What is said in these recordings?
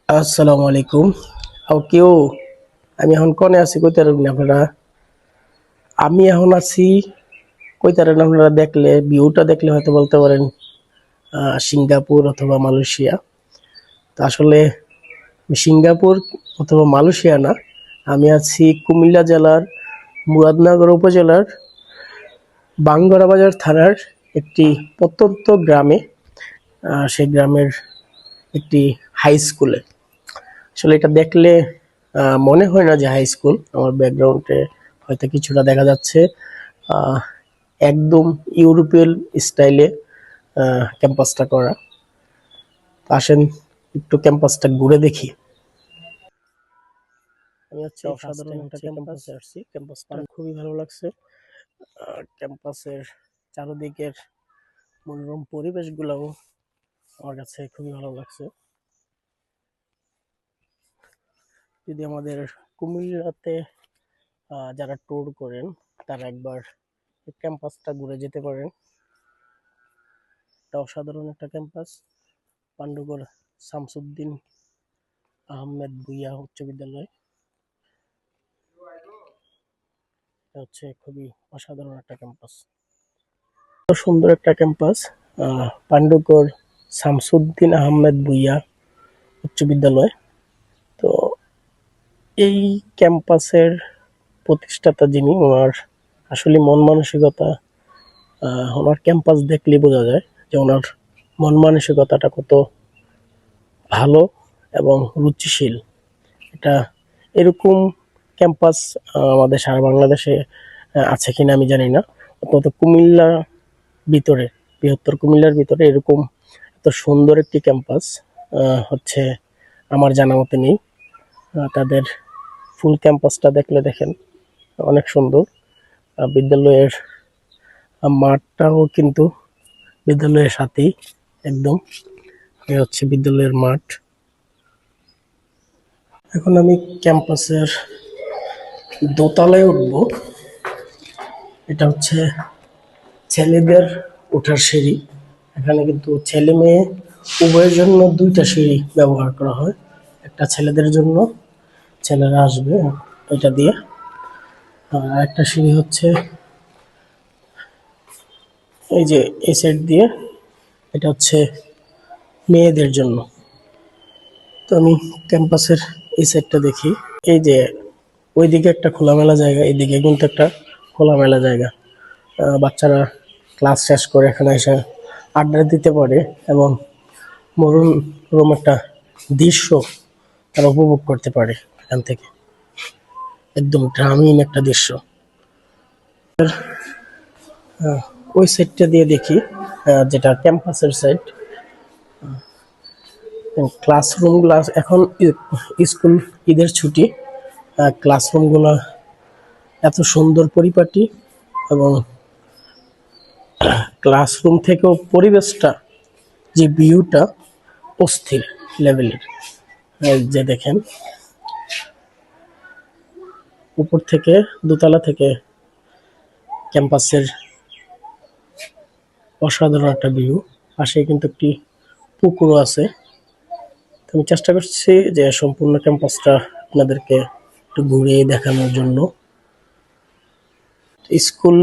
আসসালামু আলাইকুম। কেউ আমি এখন কনে আছি কইতে পারবেন আপনারা? আমি এখন আছি কইতে পারেন আপনারা, দেখলে ভিউটা দেখলে হয়তো বলতে পারেন সিঙ্গাপুর অথবা মালয়েশিয়া। তো আসলে সিঙ্গাপুর অথবা মালয়েশিয়া না, আমি আছি কুমিল্লা জেলার মুরাদনগর উপজেলার বাঙ্গরা বাজার থানার একটি প্রত্যন্ত গ্রামে। সেই গ্রামের একটি হাই স্কুলে। আসলে এটা দেখলে মনে হয় না যে হাই স্কুল। আমার ব্যাকগ্রাউন্ডে হয়তো কিছুটা দেখা যাচ্ছে। আহ, একদম ইউরোপিয়ান স্টাইলে ক্যাম্পাসটা করা। তো আসেন একটু ক্যাম্পাসটা ঘুরে দেখি। আমি হচ্ছে অসাধারণ একটা ক্যাম্পাসে আসছি। ক্যাম্পাসটা খুবই ভালো লাগছে। ক্যাম্পাসের চারদিকের মনোরম পরিবেশগুলোও আমার কাছে খুবই ভালো লাগছে। যদি আমাদের কুমিল্লাতে যারা ট্যুর করেন তারা একবার এই ক্যাম্পাসটা ঘুরে যেতে পারেন। এটা অসাধারণ একটা ক্যাম্পাস। পান্ডুগড় শামসুদ্দিন আহমেদ ভুইয়া উচ্চ বিদ্যালয়। এটা হচ্ছে খুবই অসাধারণ একটা ক্যাম্পাস, সুন্দর একটা ক্যাম্পাস। পান্ডুগড় শামসুদ্দিন আহমেদ ভুইয়া উচ্চ বিদ্যালয়। তো এই ক্যাম্পাসের প্রতিষ্ঠাতা যিনি, ওনার আসলে মন মানসিকতা ওনার ক্যাম্পাস দেখলেই বোঝা যায় যে ওনার মন মানসিকতাটা কত ভালো এবং রুচিশীল। এটা এরকম ক্যাম্পাস আমাদের সারা বাংলাদেশে আছে কিনা আমি জানি না। অন্তত কুমিল্লা ভিতরে, বৃহত্তর কুমিল্লার ভিতরে এরকম এত সুন্দর একটি ক্যাম্পাস হচ্ছে আমার জানা মতে নেই। তাদের ফুল ক্যাম্পাসটা দেখলে দেখেন অনেক সুন্দর। বিদ্যালয়ের মাঠটাও কিন্তু বিদ্যালয়ের সাথেই একদম। এ হচ্ছে বিদ্যালয়ের মাঠ। এখন আমি ক্যাম্পাসের দোতলায় উঠবো। এটা হচ্ছে ছেলেদের ওঠার সিঁড়ি। এখানে কিন্তু ছেলে মেয়ে উভয়ের জন্য দুইটা সিঁড়ি ব্যবহার করা হয়। একটা ছেলেদের জন্য, ছেলেরা আসবে ওইটা দিয়ে। আর একটা সিঁড়ি হচ্ছে এই যে এই সাইড দিয়ে, এটা হচ্ছে মেয়েদের জন্য। তো আমি ক্যাম্পাসের এই সাইডটা দেখি। এই যে ওইদিকে একটা খোলামেলা জায়গা, এইদিকে কিন্তু একটা খোলামেলা জায়গা। বাচ্চারা ক্লাস শেষ করে এখানে এসে আড্ডা দিতে পারে এবং মনোরম একটা দৃশ্য তারা উপভোগ করতে পারে এখান থেকে। একদম গ্রামীণ একটা দৃশ্য। ওই সাইডটা দিয়ে দেখি, যেটা ক্যাম্পাসের সাইড। ক্লাসরুমগুলো এখন স্কুল ঈদের ছুটি। ক্লাসরুমগুলো এত সুন্দর পরিপাটি এবং ক্লাসরুম থেকেও পরিবেশটা, যে ভিউটা অস্থির লেভেলের। যে দেখেন উপর থেকে, দোতলা থেকে ক্যাম্পাসের অসাধারণ একটা ভিউ। পাশে কিন্তু একটি পুকুরও আছে। তো আমি চেষ্টা করছি যে সম্পূর্ণ ক্যাম্পাসটা আপনাদেরকে একটু ঘুরে দেখানোর জন্য। স্কুল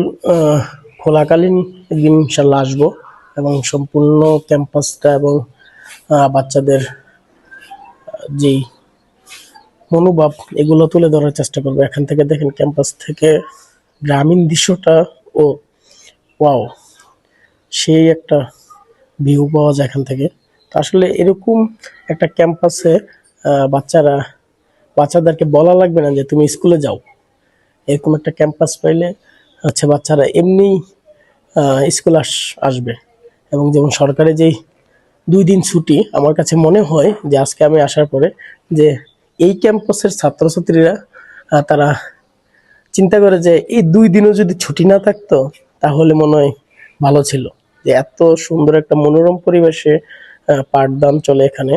খোলাকালীন একদিন ইনশাল্লাহ আসবো এবং সম্পূর্ণ ক্যাম্পাসটা এবং বাচ্চাদের যেই মনোভাব এগুলো তুলে ধরার চেষ্টা করবো। এখান থেকে দেখেন ক্যাম্পাস থেকে গ্রামীণ দৃশ্যটা, ও ওয়াও, সেই একটা ভিউ পাওয়া যায় এখান থেকে। তো আসলে এরকম একটা ক্যাম্পাসে বাচ্চাদেরকে বলা লাগবে না যে তুমি স্কুলে যাও। এরকম একটা ক্যাম্পাস পাইলে হচ্ছে বাচ্চারা এমনি স্কুল আসবে। এবং যেমন সরকারি যেই 2 দিন ছুটি, আমার কাছে মনে হয় যে আজকে আমি আসার পরে যে এই ক্যাম্পাসের ছাত্রছাত্রীরা তারা চিন্তা করে যে এই 2 দিনও যদি ছুটি না থাকতো তাহলে মনে হয় ভালো ছিল। যে এত সুন্দর একটা মনোরম পরিবেশে পাঠদান চলে এখানে।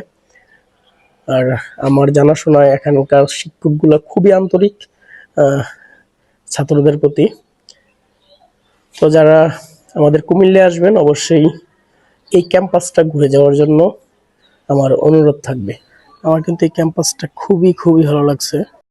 আর আমার জানাশোনায় এখানকার শিক্ষকগুলো খুবই আন্তরিক ছাত্রদের প্রতি। তো যারা আমাদের কুমিল্লায় আসবেন অবশ্যই এই ক্যাম্পাসটা ঘুরে যাওয়ার জন্য আমার অনুরোধ থাকবে। আমার কিন্তু এই ক্যাম্পাসটা খুবই খুবই ভালো লাগছে।